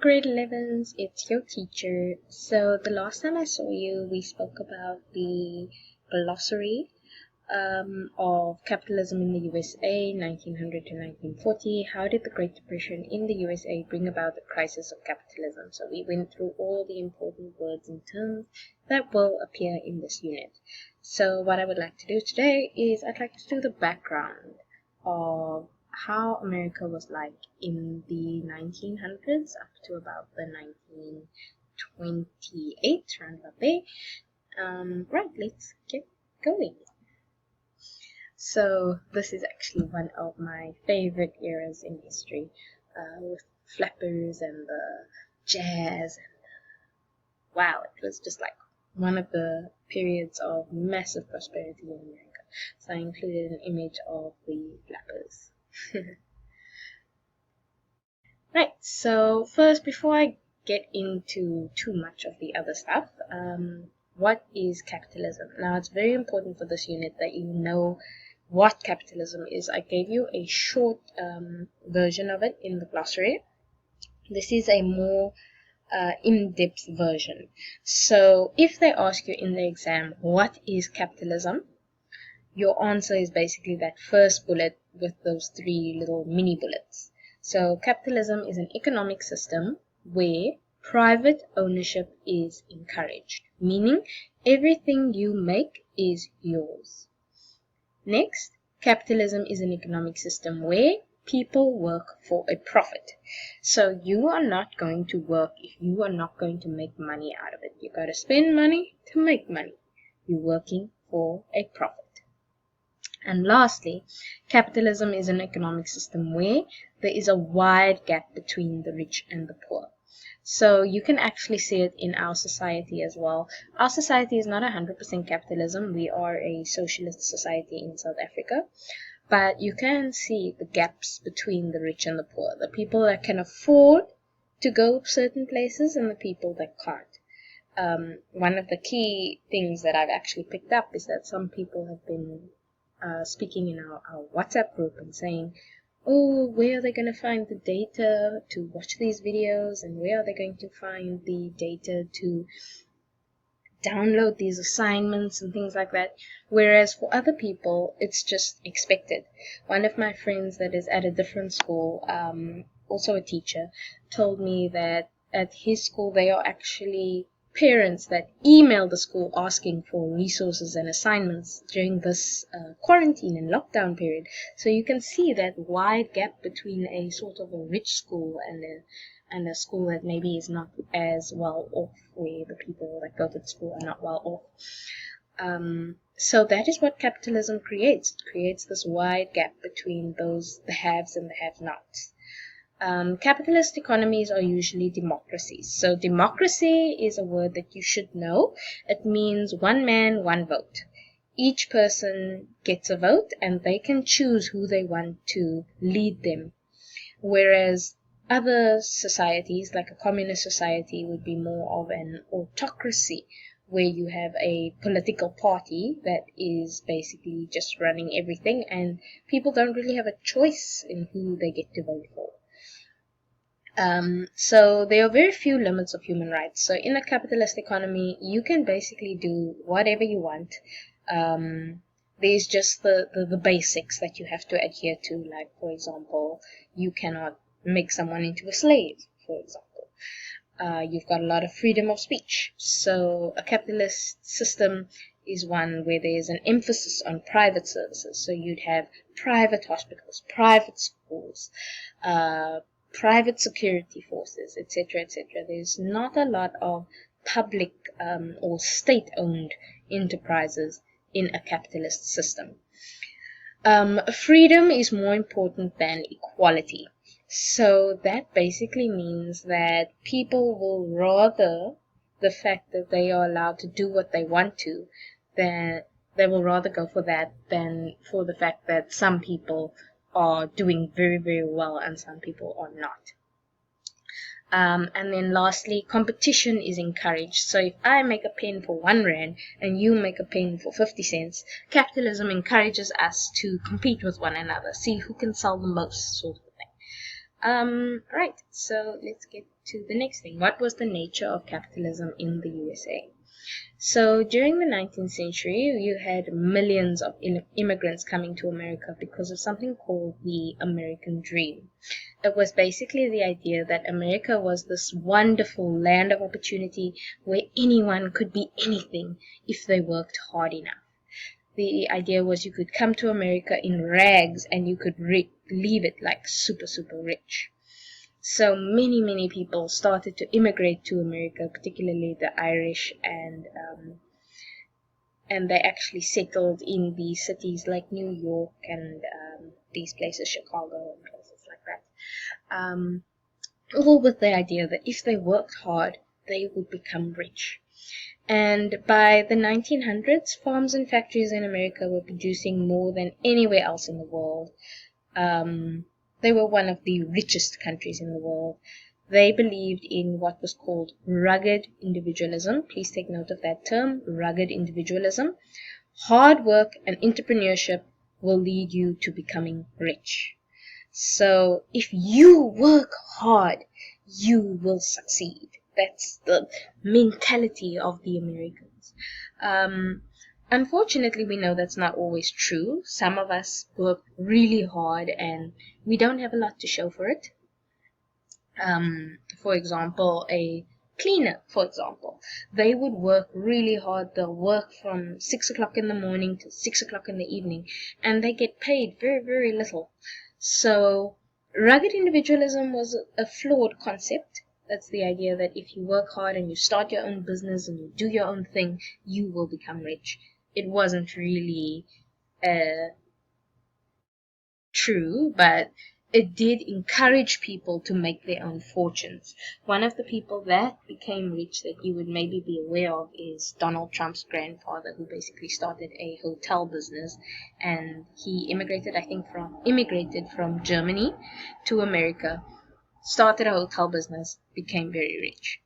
grade 11s, it's your teacher. So the last time I saw you, we spoke about the glossary of capitalism in the USA, 1900 to 1940. How did the Great Depression in the USA bring about the crisis of capitalism? So we went through all the important words and terms that will appear in this unit. So what I would like to do today is I'd like to do the background of how America was like in the 1900s up to about the 1928, around about there. Right, let's get going. So this is actually one of my favorite eras in history, with flappers and the jazz. And wow, it was just like one of the periods of massive prosperity in America. So I included an image of the flappers. Right, so first, before I get into too much of the other stuff, what is capitalism? Now, it's very important for this unit that you know what capitalism is. I gave you a short version of it in the glossary. This is a more in-depth version. So if they ask you in the exam, what is capitalism? Your answer is basically that first bullet with those three little mini bullets. So capitalism is an economic system where private ownership is encouraged, meaning everything you make is yours. Next, capitalism is an economic system where people work for a profit. So you are not going to work if you are not going to make money out of it. You got to spend money to make money. You're working for a profit. And lastly, capitalism is an economic system where there is a wide gap between the rich and the poor. So you can actually see it in our society as well. Our society is not 100% capitalism. We are a socialist society in South Africa. But you can see the gaps between the rich and the poor. The people that can afford to go certain places and the people that can't. One of the key things that I've actually picked up is that some people have been speaking in our WhatsApp group and saying, oh, where are they going to find the data to watch these videos, and where are they going to find the data to download these assignments and things like that. Whereas for other people, it's just expected. One of my friends that is at a different school, also a teacher, told me that at his school they are actually parents that email the school asking for resources and assignments during this quarantine and lockdown period. So you can see that wide gap between a sort of a rich school and a school that maybe is not as well off, where the people that go to the school are not well off. So that is what capitalism creates. It creates this wide gap between the haves and the have-nots. Capitalist economies are usually democracies. So democracy is a word that you should know. It means one man, one vote. Each person gets a vote and they can choose who they want to lead them. Whereas other societies, like a communist society, would be more of an autocracy, where you have a political party that is basically just running everything and people don't really have a choice in who they get to vote for. So there are very few limits of human rights. So in a capitalist economy, you can basically do whatever you want. There's just the basics that you have to adhere to. Like, for example, you cannot make someone into a slave, for example. You've got a lot of freedom of speech. So a capitalist system is one where there's an emphasis on private services. So you'd have private hospitals, private schools, private security forces, etc., etc. There's not a lot of public or state-owned enterprises in a capitalist system. Freedom is more important than equality. So that basically means that people will rather the fact that they are allowed to do what they want to, that they will rather go for that than for the fact that some people are doing very, very well and some people are not. And then lastly, competition is encouraged. So if I make a pen for 1 rand and you make a pen for 50 cents, capitalism encourages us to compete with one another, see who can sell the most, sort of thing. Right, so let's get to the next thing. What was the nature of capitalism in the USA? So during the 19th century, you had millions of immigrants coming to America because of something called the American Dream. It was basically the idea that America was this wonderful land of opportunity where anyone could be anything if they worked hard enough. The idea was you could come to America in rags and you could leave it like super, super rich. So many people started to immigrate to America, particularly the Irish, and they actually settled in the cities like New York and these places, Chicago and places like that. All with the idea that if they worked hard, they would become rich. And by the 1900s, farms and factories in America were producing more than anywhere else in the world. They were one of the richest countries in the world. They believed in what was called rugged individualism. Please take note of that term, rugged individualism. Hard work and entrepreneurship will lead you to becoming rich. So if you work hard, you will succeed. That's the mentality of the Americans. Unfortunately, we know that's not always true. Some of us work really hard and we don't have a lot to show for it. For example, a cleaner, for example, they would work really hard. They'll work from 6 o'clock in the morning to 6 o'clock in the evening, and they get paid very little. So rugged individualism was a flawed concept. That's the idea that if you work hard and you start your own business and you do your own thing, you will become rich. It wasn't really true, but it did encourage people to make their own fortunes. One of the people that became rich that you would maybe be aware of is Donald Trump's grandfather, who basically started a hotel business, and he immigrated from Germany to America, started a hotel business, became very rich.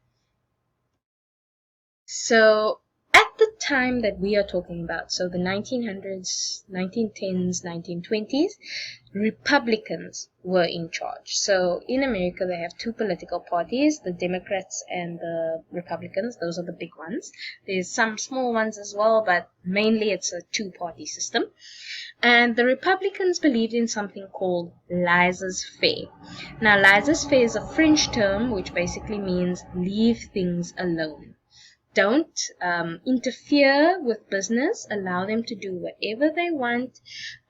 So at the time that we are talking about, so the 1900s, 1910s, 1920s, Republicans were in charge. So in America, they have two political parties, the Democrats and the Republicans. Those are the big ones. There's some small ones as well, but mainly it's a two-party system. And the Republicans believed in something called laissez-faire. Now, laissez-faire is a French term which basically means leave things alone. Don't interfere with business. Allow them to do whatever they want,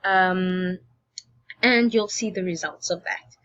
and you'll see the results of that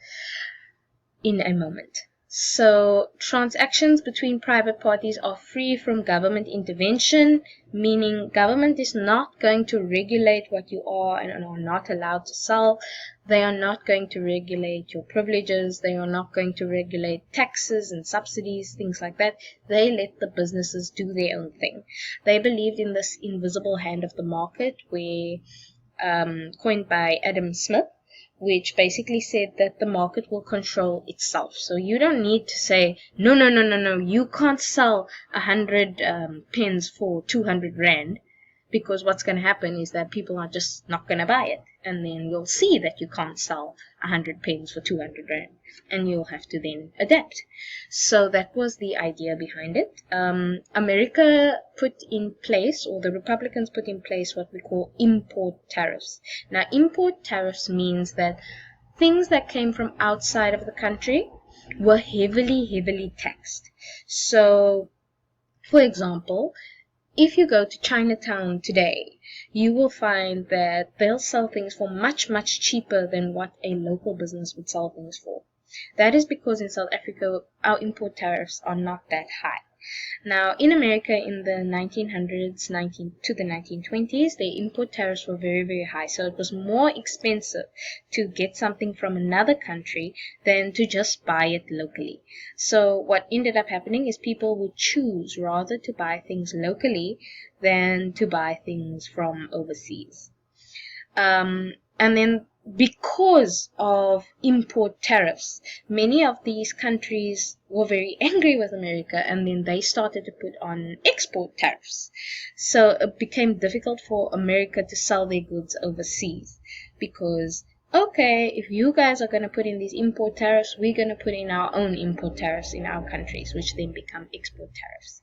in a moment. So transactions between private parties are free from government intervention, meaning government is not going to regulate what you are and are not allowed to sell. They are not going to regulate your privileges. They are not going to regulate taxes and subsidies, things like that. They let the businesses do their own thing. They believed in this invisible hand of the market, coined by Adam Smith, which basically said that the market will control itself. So you don't need to say, no, you can't sell 100 pens for 200 rand, because what's going to happen is that people are just not going to buy it. And then you'll see that you can't sell 100 pens for 200 rand. And you'll have to then adapt. So that was the idea behind it. America put in place, or the Republicans put in place, what we call import tariffs. Now, import tariffs means that things that came from outside of the country were heavily taxed. So, for example, if you go to Chinatown today, you will find that they'll sell things for much cheaper than what a local business would sell things for. That is because in South Africa, our import tariffs are not that high. Now, in America, in the 1900s to the 1920s, the import tariffs were very high. So it was more expensive to get something from another country than to just buy it locally. So what ended up happening is people would choose rather to buy things locally than to buy things from overseas. And then because of import tariffs, many of these countries were very angry with America, and then they started to put on export tariffs. So it became difficult for America to sell their goods overseas because okay, if you guys are going to put in these import tariffs, we're going to put in our own import tariffs in our countries, which then become export tariffs.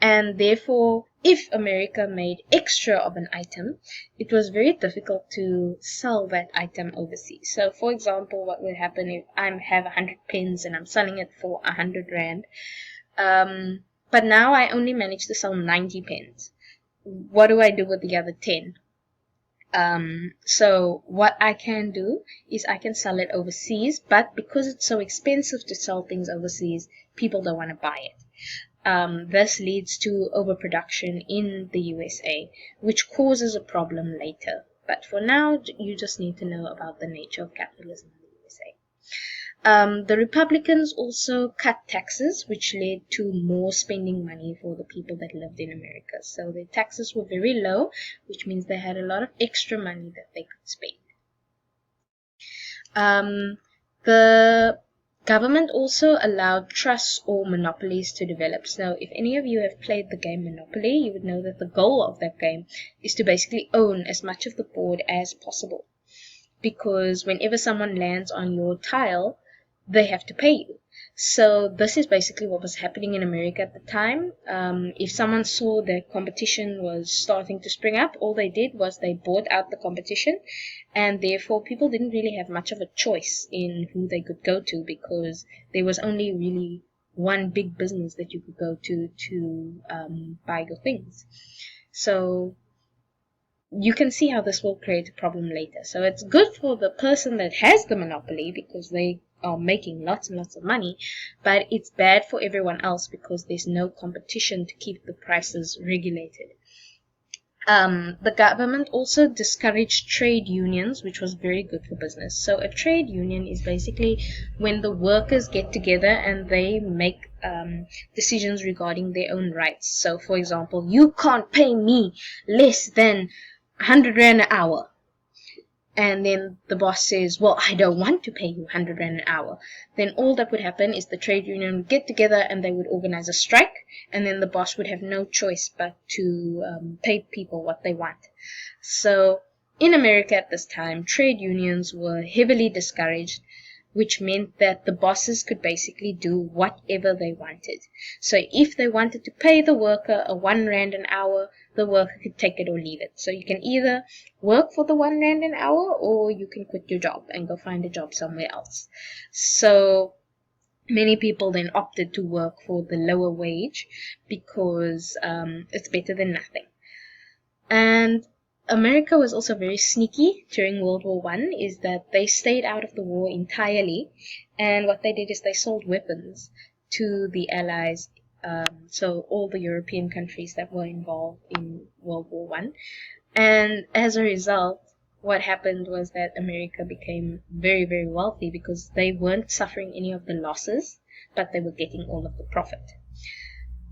And therefore, if America made extra of an item, it was very difficult to sell that item overseas. So, for example, what would happen if I have 100 pens and I'm selling it for 100 Rand, but now I only managed to sell 90 pens. What do I do with the other 10? So what I can do is I can sell it overseas, but because it's so expensive to sell things overseas, people don't want to buy it. This leads to overproduction in the USA, which causes a problem later. But for now, you just need to know about the nature of capitalism in the USA. The Republicans also cut taxes, which led to more spending money for the people that lived in America. So their taxes were very low, which means they had a lot of extra money that they could spend. The government also allowed trusts or monopolies to develop. So if any of you have played the game Monopoly, you would know that the goal of that game is to basically own as much of the board as possible. Because whenever someone lands on your tile, they have to pay you. So this is basically what was happening in America at the time. If someone saw that competition was starting to spring up, all they did was they bought out the competition, and therefore people didn't really have much of a choice in who they could go to, because there was only really one big business that you could go to buy your things. So you can see how this will create a problem later. So it's good for the person that has the monopoly because they are making lots and lots of money, but it's bad for everyone else because there's no competition to keep the prices regulated. The government also discouraged trade unions, which was very good for business. So a trade union is basically when the workers get together and they make decisions regarding their own rights. So, for example, you can't pay me less than 100 Rand an hour. And then the boss says, well, I don't want to pay you 100 Rand an hour. Then all that would happen is the trade union would get together and they would organize a strike, and then the boss would have no choice but to pay people what they want. So in America at this time, trade unions were heavily discouraged, which meant that the bosses could basically do whatever they wanted. So if they wanted to pay the worker a 1 Rand an hour, the worker could take it or leave it. So you can either work for the 1 Rand an hour, or you can quit your job and go find a job somewhere else. So many people then opted to work for the lower wage because it's better than nothing. And America was also very sneaky during World War I, is that they stayed out of the war entirely, and what they did is they sold weapons to the Allies, so all the European countries that were involved in World War I. And as a result, what happened was that America became very, very wealthy because they weren't suffering any of the losses, but they were getting all of the profit.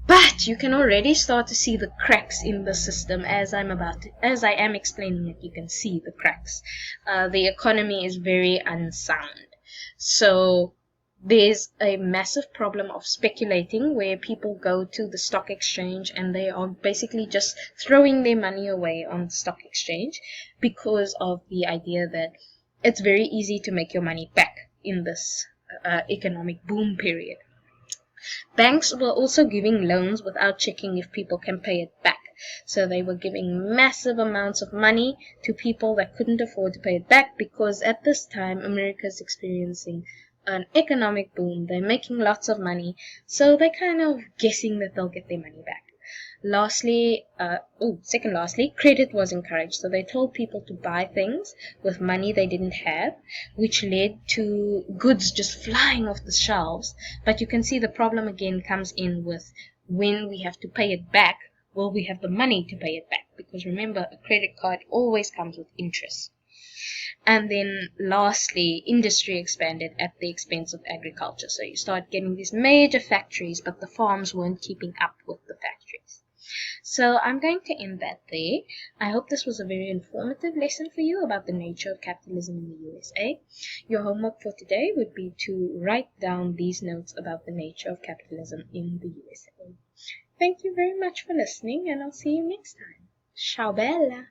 But you can already start to see the cracks in the system as I am explaining it. You can see the cracks. The economy is very unsound. So there's a massive problem of speculating where people go to the stock exchange and they are basically just throwing their money away on the stock exchange because of the idea that it's very easy to make your money back in this economic boom period. Banks were also giving loans without checking if people can pay it back. So they were giving massive amounts of money to people that couldn't afford to pay it back because at this time America is experiencing an economic boom. They're making lots of money, so they're kind of guessing that they'll get their money back. Lastly, credit was encouraged. So they told people to buy things with money they didn't have, which led to goods just flying off the shelves. But you can see the problem again comes in with when we have to pay it back, will we have the money to pay it back? Because remember, a credit card always comes with interest. And then lastly, industry expanded at the expense of agriculture. So you start getting these major factories, but the farms weren't keeping up with the factories. So I'm going to end that there. I hope this was a very informative lesson for you about the nature of capitalism in the USA. Your homework for today would be to write down these notes about the nature of capitalism in the USA. Thank you very much for listening, and I'll see you next time. Ciao bella!